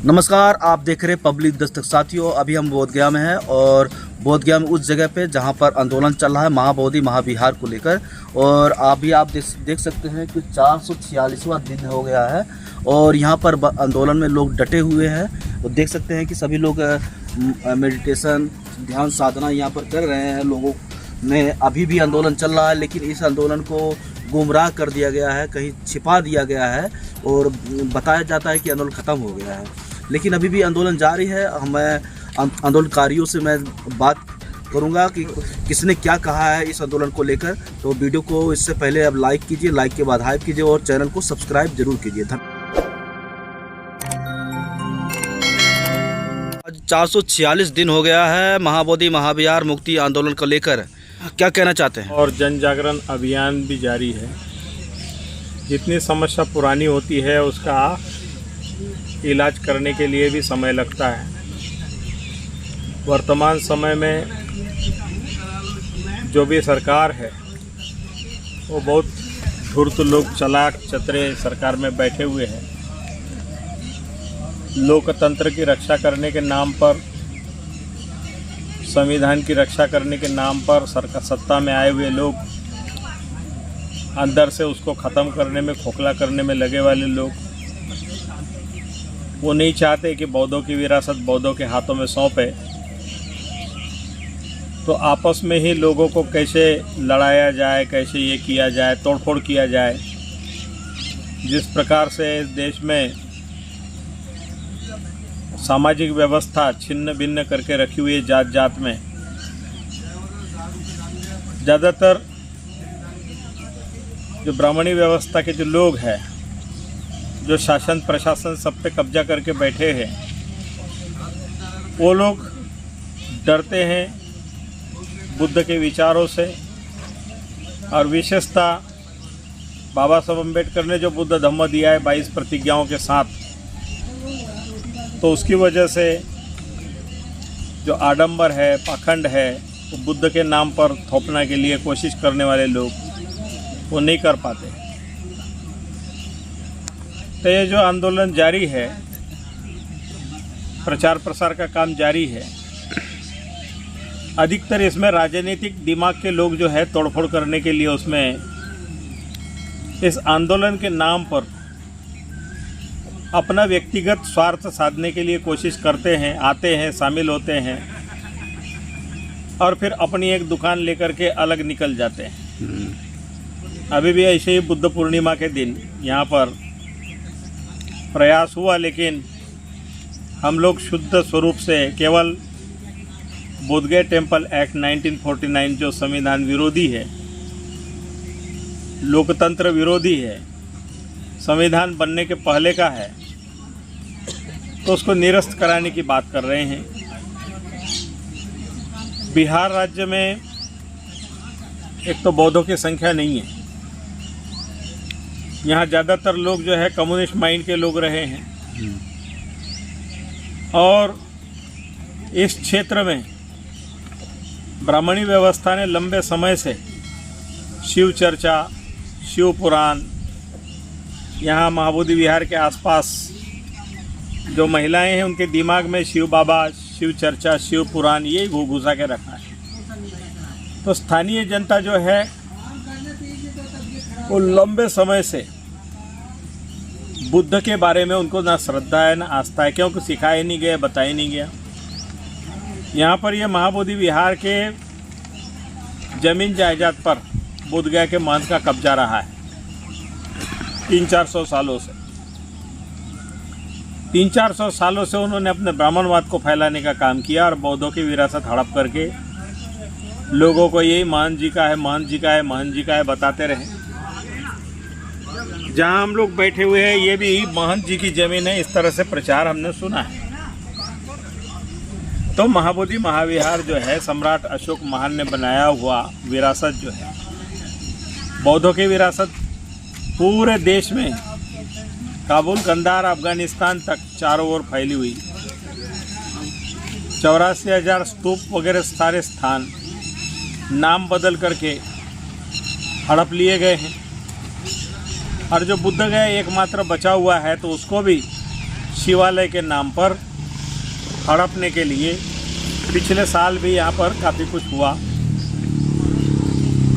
नमस्कार, आप देख रहे हैं पब्लिक दस्तक। साथियों, अभी हम बोधगया में हैं और बोधगया में उस जगह पे जहां पर आंदोलन चल रहा है महाबोधि महाविहार को लेकर। और अभी आप देख सकते हैं कि 446वां दिन हो गया है और यहां पर आंदोलन में लोग डटे हुए हैं। और देख सकते हैं कि सभी लोग मेडिटेशन ध्यान साधना यहां पर कर रहे हैं। लोगों में अभी भी आंदोलन चल रहा है, लेकिन इस आंदोलन को गुमराह कर दिया गया है, कहीं छिपा दिया गया है और बताया जाता है कि आंदोलन ख़त्म हो गया है, लेकिन अभी भी आंदोलन जारी है। मैं आंदोलनकारियों से मैं बात करूंगा कि किसने क्या कहा है इस आंदोलन को लेकर। तो वीडियो को इससे पहले अब लाइक कीजिए, लाइक के बाद हाइप कीजिए और चैनल को सब्सक्राइब जरूर कीजिए। आज 446 दिन हो गया है महाबोधि महाविहार मुक्ति आंदोलन को लेकर, क्या कहना चाहते हैं? और जन जागरण अभियान भी जारी है। जितनी समस्या पुरानी होती है उसका इलाज करने के लिए भी समय लगता है। वर्तमान समय में जो भी सरकार है वो बहुत धूर्त लोग, चालाक चतरे सरकार में बैठे हुए हैं। लोकतंत्र की रक्षा करने के नाम पर, संविधान की रक्षा करने के नाम पर सरकार सत्ता में आए हुए लोग, अंदर से उसको ख़त्म करने में, खोखला करने में लगे वाले लोग, वो नहीं चाहते कि बौद्धों की विरासत बौद्धों के हाथों में सौंपे। तो आपस में ही लोगों को कैसे लड़ाया जाए, कैसे ये किया जाए, तोड़फोड़ किया जाए। जिस प्रकार से इस देश में सामाजिक व्यवस्था छिन्न भिन्न करके रखी हुई है जात जात में, ज़्यादातर जो ब्राह्मणी व्यवस्था के जो लोग हैं, जो शासन प्रशासन सब पे कब्जा करके बैठे हैं, वो लोग डरते हैं बुद्ध के विचारों से। और विशेषतः बाबा साहब अम्बेडकर ने जो बुद्ध धम्म दिया है 22 प्रतिज्ञाओं के साथ, तो उसकी वजह से जो आडंबर है, पाखंड है, वो बुद्ध के नाम पर थोपने के लिए कोशिश करने वाले लोग वो नहीं कर पाते। तो ये जो आंदोलन जारी है, प्रचार प्रसार का काम जारी है, अधिकतर इसमें राजनीतिक दिमाग के लोग जो है तोड़फोड़ करने के लिए उसमें इस आंदोलन के नाम पर अपना व्यक्तिगत स्वार्थ साधने के लिए कोशिश करते हैं, आते हैं, शामिल होते हैं और फिर अपनी एक दुकान लेकर के अलग निकल जाते हैं। अभी भी ऐसे ही बुद्ध पूर्णिमा के दिन यहाँ पर प्रयास हुआ, लेकिन हम लोग शुद्ध स्वरूप से केवल बोधगया टेम्पल एक्ट 1949 जो संविधान विरोधी है, लोकतंत्र विरोधी है, संविधान बनने के पहले का है, तो उसको निरस्त कराने की बात कर रहे हैं। बिहार राज्य में एक तो बौद्धों की संख्या नहीं है, यहाँ ज़्यादातर लोग जो है कम्युनिस्ट माइंड के लोग रहे हैं। और इस क्षेत्र में ब्राह्मणी व्यवस्था ने लंबे समय से शिव चर्चा, शिव पुराण, यहाँ महाबोधि विहार के आसपास जो महिलाएं हैं उनके दिमाग में शिव बाबा, शिव चर्चा, शिव पुराण यही घुसा के रखा है। तो स्थानीय जनता जो है वो लंबे समय से बुद्ध के बारे में उनको ना श्रद्धा है ना आस्था है, क्योंकि सिखाया नहीं गया, बताया नहीं गया। यहाँ पर ये महाबोधि विहार के जमीन जायदाद पर बोधगया के महंत का कब्जा रहा है 300-400 सालों से। 300-400 सालों से उन्होंने अपने ब्राह्मणवाद को फैलाने का काम किया और बौद्धों की विरासत हड़प करके लोगों को यही महंत जी का है, महंत जी का है, महंत जी का है बताते रहे। जहाँ हम लोग बैठे हुए हैं ये भी महंत जी की ज़मीन है, इस तरह से प्रचार हमने सुना है। तो महाबोधि महाविहार जो है सम्राट अशोक महान ने बनाया हुआ विरासत जो है, बौद्धों की विरासत पूरे देश में, काबुल, कंधार, अफगानिस्तान तक चारों ओर फैली हुई। 84,000 स्तूप वगैरह सारे स्थान नाम बदल करके हड़प लिए गए हैं। और जो बुद्ध गया एकमात्र बचा हुआ है, तो उसको भी शिवालय के नाम पर हड़पने के लिए पिछले साल भी यहाँ पर काफ़ी कुछ हुआ।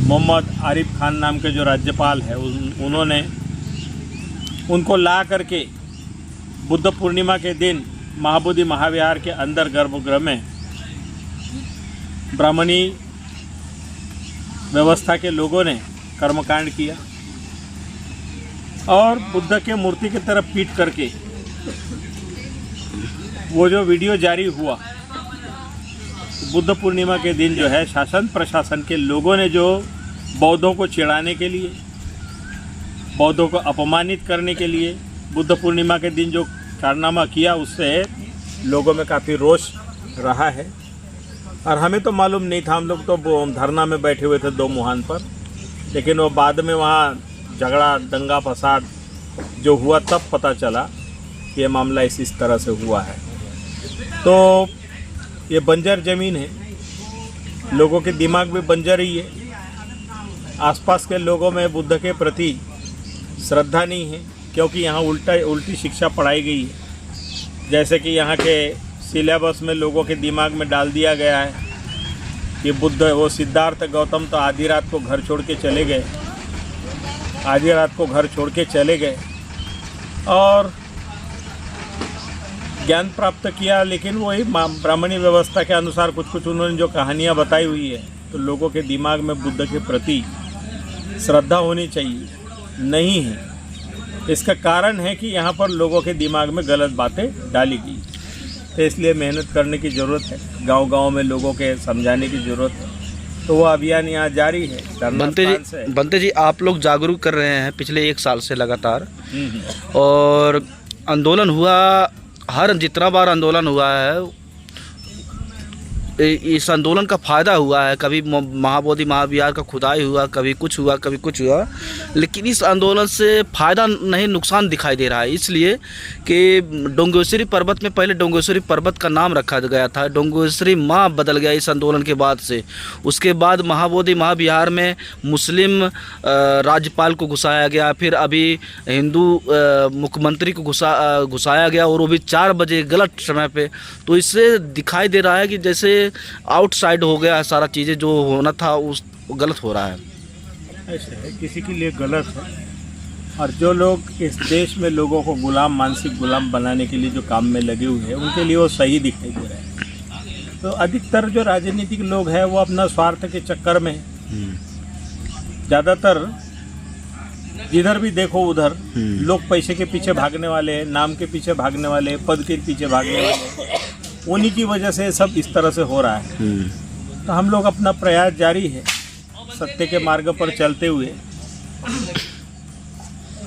मोहम्मद आरिफ खान नाम के जो राज्यपाल है उन्होंने उनको ला करके बुद्ध पूर्णिमा के दिन महाबोधि महाविहार के अंदर गर्भगृह में ब्राह्मणी व्यवस्था के लोगों ने कर्मकांड किया और बुद्ध के मूर्ति की तरफ पीट करके वो जो वीडियो जारी हुआ, बुद्ध पूर्णिमा के दिन जो है शासन प्रशासन के लोगों ने जो बौद्धों को चिढ़ाने के लिए, बौद्धों को अपमानित करने के लिए बुद्ध पूर्णिमा के दिन जो कारनामा किया, उससे लोगों में काफ़ी रोष रहा है। और हमें तो मालूम नहीं था, हम लोग तो धरना में बैठे हुए थे दो मुहान पर, लेकिन वो बाद में वहाँ झगड़ा दंगा फसाद जो हुआ तब पता चला कि ये मामला इस तरह से हुआ है। तो ये बंजर ज़मीन है, लोगों के दिमाग भी बंजर ही है। आसपास के लोगों में बुद्ध के प्रति श्रद्धा नहीं है, क्योंकि यहाँ उल्टी शिक्षा पढ़ाई गई है। जैसे कि यहाँ के सिलेबस में लोगों के दिमाग में डाल दिया गया है कि बुद्ध, वो सिद्धार्थ गौतम तो आधी रात को घर छोड़ के चले गए, आधी रात को घर छोड़ के चले गए और ज्ञान प्राप्त किया, लेकिन वही ब्राह्मणी व्यवस्था के अनुसार कुछ उन्होंने जो कहानियाँ बताई हुई है, तो लोगों के दिमाग में बुद्ध के प्रति श्रद्धा होनी चाहिए, नहीं है। इसका कारण है कि यहाँ पर लोगों के दिमाग में गलत बातें डाली गई, तो इसलिए मेहनत करने की ज़रूरत है, गांव-गांव में लोगों के समझाने की ज़रूरत है। तो वो अभियान यहाँ जारी है। बनते जी, आप लोग जागरूक कर रहे हैं पिछले 1 साल से लगातार, और आंदोलन हुआ, हर जितना बार आंदोलन हुआ है इस आंदोलन का फ़ायदा हुआ है। कभी महाबोधि महाविहार का खुदाई हुआ, कभी कुछ हुआ, कभी कुछ हुआ, लेकिन इस आंदोलन से फ़ायदा नहीं, नुकसान दिखाई दे रहा है। इसलिए कि डोंगेश्वरी पर्वत में पहले डोंगेश्वरी पर्वत का नाम रखा गया था, डोंगेश्वरी माँ बदल गया इस आंदोलन के बाद से। उसके बाद महाबोधि महाविहार में मुस्लिम राज्यपाल को घुसाया गया, फिर अभी हिंदू मुख्यमंत्री को घुसाया गया, और वो भी 4 बजे गलत समय पे। तो इससे दिखाई दे रहा है कि जैसे आउटसाइड हो गया है सारा चीज़ें, जो होना था उस गलत हो रहा है। ऐसे है, किसी के लिए गलत है, और जो लोग इस देश में लोगों को गुलाम, मानसिक गुलाम बनाने के लिए जो काम में लगे हुए हैं, उनके लिए वो सही दिखाई दे रहा है। तो अधिकतर जो राजनीतिक लोग हैं वो अपना स्वार्थ के चक्कर में, ज़्यादातर जिधर भी देखो उधर लोग पैसे के पीछे भागने वाले हैं, नाम के पीछे भागने वाले हैं, पद के पीछे भागने वाले हैं, उन्हीं की वजह से सब इस तरह से हो रहा है। तो हम लोग अपना प्रयास जारी है, सत्य के मार्ग पर चलते हुए।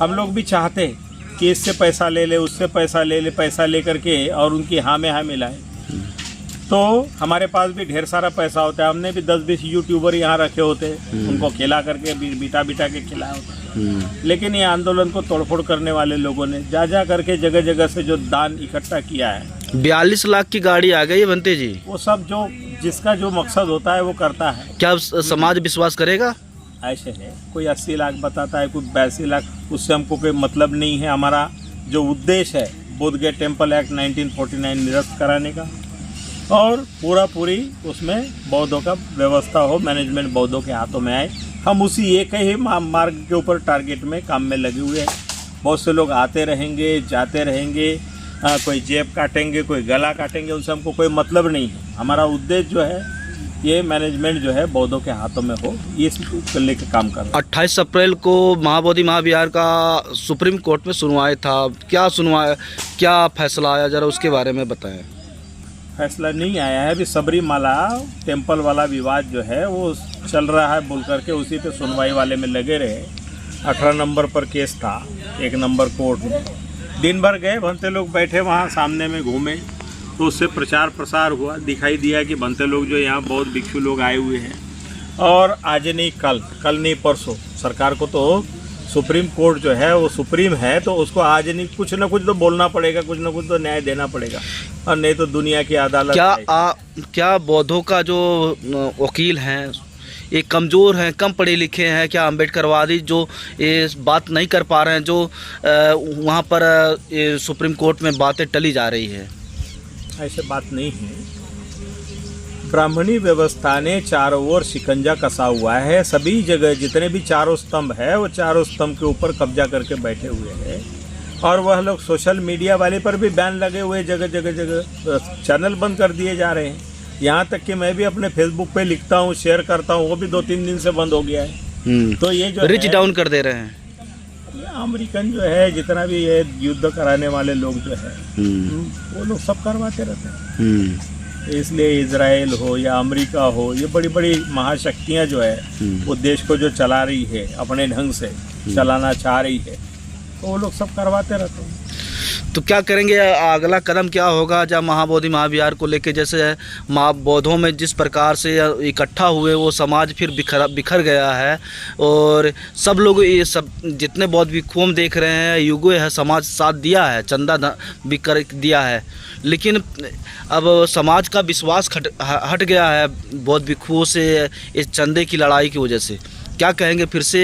हम लोग भी चाहते हैं कि इससे पैसा ले ले, उससे पैसा ले ले, पैसा ले करके और उनकी हाँ में हाँ मिलाए। तो हमारे पास भी ढेर सारा पैसा होता है, हमने भी 10-20 यूट्यूबर यहाँ रखे होते हैं, उनको खिला करके बिठा के खिलाया होता है। लेकिन ये आंदोलन को तोड़फोड़ करने वाले लोगों ने जा करके जगह जगह से जो दान इकट्ठा किया है, 42 लाख की गाड़ी आ गई है बनते जी। वो सब जो जिसका जो मकसद होता है वो करता है। क्या समाज विश्वास करेगा? ऐसे है, कोई 80 लाख बताता है, कोई 82 लाख, उससे हमको कोई मतलब नहीं है। हमारा जो उद्देश्य है बोध गया टेम्पल एक्ट 1949 निरस्त कराने का, और पूरी उसमें बौद्धों का व्यवस्था हो, मैनेजमेंट बौद्धों के हाथों में आए। हम उसी एक ही मार्ग के ऊपर टारगेट में काम में लगे हुए हैं। बहुत से लोग आते रहेंगे, जाते रहेंगे, कोई जेब काटेंगे, कोई गला काटेंगे, उनसे हमको कोई मतलब नहीं है। हमारा उद्देश्य जो है ये मैनेजमेंट जो है बौद्धों के हाथों में हो, ये लेकर काम कर रहे हैं। 28 अप्रैल को महाबोधि महाविहार का सुप्रीम कोर्ट में सुनवाई था, क्या फैसला आया, जरा उसके बारे में बताएं। फैसला नहीं आया है, अभी सबरीमाला टेम्पल वाला विवाद जो है वो चल रहा है बोल करके उसी पे सुनवाई वाले में लगे रहे। 18 नंबर पर केस था, 1 नंबर कोर्ट में। दिन भर गए, भंते लोग बैठे वहाँ सामने में घूमे, तो उससे प्रचार प्रसार हुआ, दिखाई दिया कि भंते लोग जो यहाँ बहुत भिक्षु लोग आए हुए हैं, और आज नहीं कल नहीं परसों सरकार को तो सुप्रीम कोर्ट जो है वो सुप्रीम है, तो उसको आज नहीं कुछ ना कुछ तो बोलना पड़ेगा, कुछ ना कुछ तो न्याय देना पड़ेगा, और नहीं तो दुनिया की अदालत। क्या बौद्धों का जो वकील हैं ये कमज़ोर हैं, कम पढ़े लिखे हैं, क्या अम्बेडकरवादी जो ये बात नहीं कर पा रहे हैं, जो वहाँ पर ये सुप्रीम कोर्ट में बातें टली जा रही है? ऐसे बात नहीं है। ब्राह्मणी व्यवस्था ने चारों ओर शिकंजा कसा हुआ है। सभी जगह जितने भी चारों स्तंभ है वो चारों स्तंभ के ऊपर कब्जा करके बैठे हुए हैं। और वह लोग सोशल मीडिया वाले पर भी बैन लगे हुए, जगह जगह जगह चैनल बंद कर दिए जा रहे हैं। यहाँ तक कि मैं भी अपने फेसबुक पे लिखता हूँ, शेयर करता हूँ, वो भी 2-3 दिन से बंद हो गया है। तो ये जो रिच डाउन कर दे रहे हैं। अमेरिकन जो है, जितना भी ये युद्ध कराने वाले लोग जो है वो लोग सब करवाते रहते हैं। इसलिए इजराइल हो या अमेरिका हो, ये बड़ी बड़ी महाशक्तियाँ जो है वो देश को जो चला रही है, अपने ढंग से चलाना चाह रही है, तो वो लोग सब करवाते रहते हैं। तो क्या करेंगे, अगला कदम क्या होगा जब महाबोधि महाविहार को लेके? जैसे बौद्धों में जिस प्रकार से इकट्ठा हुए वो समाज फिर बिखर गया है, और सब लोग ये सब जितने बौद्ध भिक्षुओं हम देख रहे हैं, युगो है समाज साथ दिया है, चंदा भी कर दिया है, लेकिन अब समाज का विश्वास हट गया है बौद्ध भिक्षुओं से इस चंदे की लड़ाई की वजह से। क्या कहेंगे, फिर से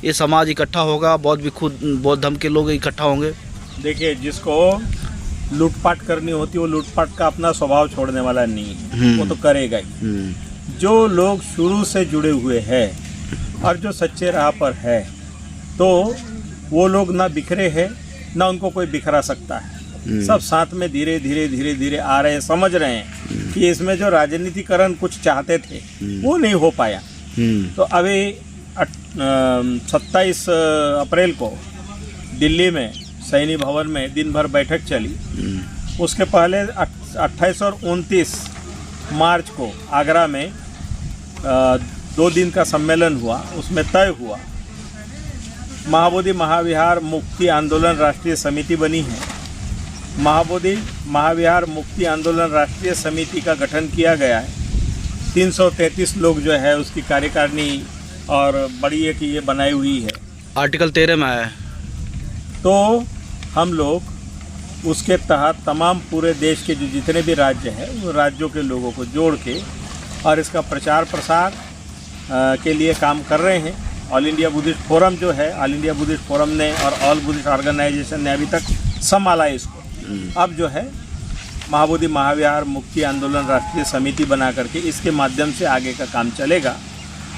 ये समाज इकट्ठा होगा, बौद्ध भिक्षु बौद्ध धर्म के लोग इकट्ठा होंगे? देखिए, जिसको लूटपाट करनी होती है वो लूटपाट का अपना स्वभाव छोड़ने वाला नहीं है, वो तो करेगा ही। जो लोग शुरू से जुड़े हुए हैं और जो सच्चे राह पर है, तो वो लोग ना बिखरे हैं, ना उनको कोई बिखरा सकता है। सब साथ में धीरे धीरे धीरे धीरे आ रहे हैं, समझ रहे हैं कि इसमें जो राजनीतिकरण कुछ चाहते थे वो नहीं हो पाया। तो अभी 27 अप्रैल को दिल्ली में सैनी भवन में दिन भर बैठक चली। उसके पहले 28 और 29 मार्च को आगरा में 2 दिन का सम्मेलन हुआ। उसमें तय हुआ महाबोधि महाविहार मुक्ति आंदोलन राष्ट्रीय समिति बनी है। महाबोधि महाविहार मुक्ति आंदोलन राष्ट्रीय समिति का गठन किया गया है। 333 लोग जो है उसकी कार्यकारिणी और बड़ी एक ये बनाई हुई है, आर्टिकल 13 में है। तो हम लोग उसके तहत तमाम पूरे देश के जो जितने भी राज्य हैं वो राज्यों के लोगों को जोड़ के और इसका प्रचार प्रसार के लिए काम कर रहे हैं। ऑल इंडिया बुद्धिस्ट फोरम जो है, ऑल इंडिया बुद्धिस्ट फोरम ने और ऑल बुद्धिस्ट ऑर्गेनाइजेशन ने अभी तक संभाला इसको। अब जो है महाबोधि महाविहार मुक्ति आंदोलन राष्ट्रीय समिति बना करके इसके माध्यम से आगे का काम चलेगा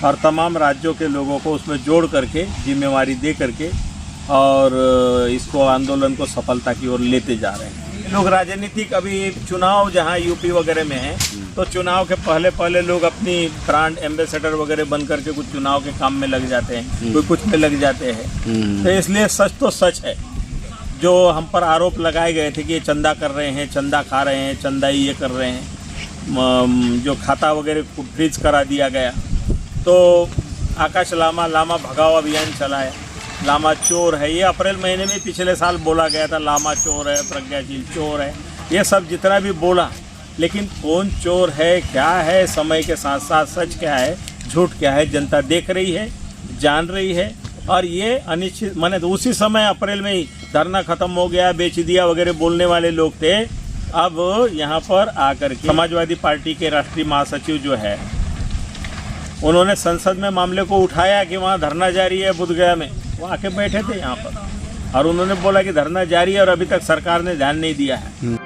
और तमाम राज्यों के लोगों को उसमें जोड़ करके जिम्मेवारी दे करके और इसको आंदोलन को सफलता की ओर लेते जा रहे हैं। लोग राजनीतिक अभी चुनाव जहां यूपी वगैरह में है, तो चुनाव के पहले लोग अपनी ब्रांड एम्बेसडर वगैरह बन करके कुछ चुनाव के काम में लग जाते हैं, कोई कुछ में लग जाते हैं। तो इसलिए सच तो सच है, जो हम पर आरोप लगाए गए थे कि ये चंदा कर रहे हैं, चंदा खा रहे हैं, चंदा ये कर रहे हैं, जो खाता वगैरह को फ्रीज करा दिया गया। तो आकाश लामा भगाओ अभियान चलाया। लामा चोर है, ये अप्रैल महीने में पिछले साल बोला गया था, लामा चोर है, प्रज्ञाशील चोर है, ये सब जितना भी बोला, लेकिन कौन चोर है, क्या है, समय के साथ साथ सच क्या है, झूठ क्या है, जनता देख रही है, जान रही है। और ये अनिश्चित माने तो उसी समय अप्रैल में ही धरना खत्म हो गया, बेच दिया वगैरह बोलने वाले लोग थे। अब यहाँ पर आकर के समाजवादी पार्टी के राष्ट्रीय महासचिव जो है, उन्होंने संसद में मामले को उठाया कि वहाँ धरना जारी है बुद्धगया में। वो आके बैठे थे यहाँ पर और उन्होंने बोला कि धरना जारी है और अभी तक सरकार ने ध्यान नहीं दिया है।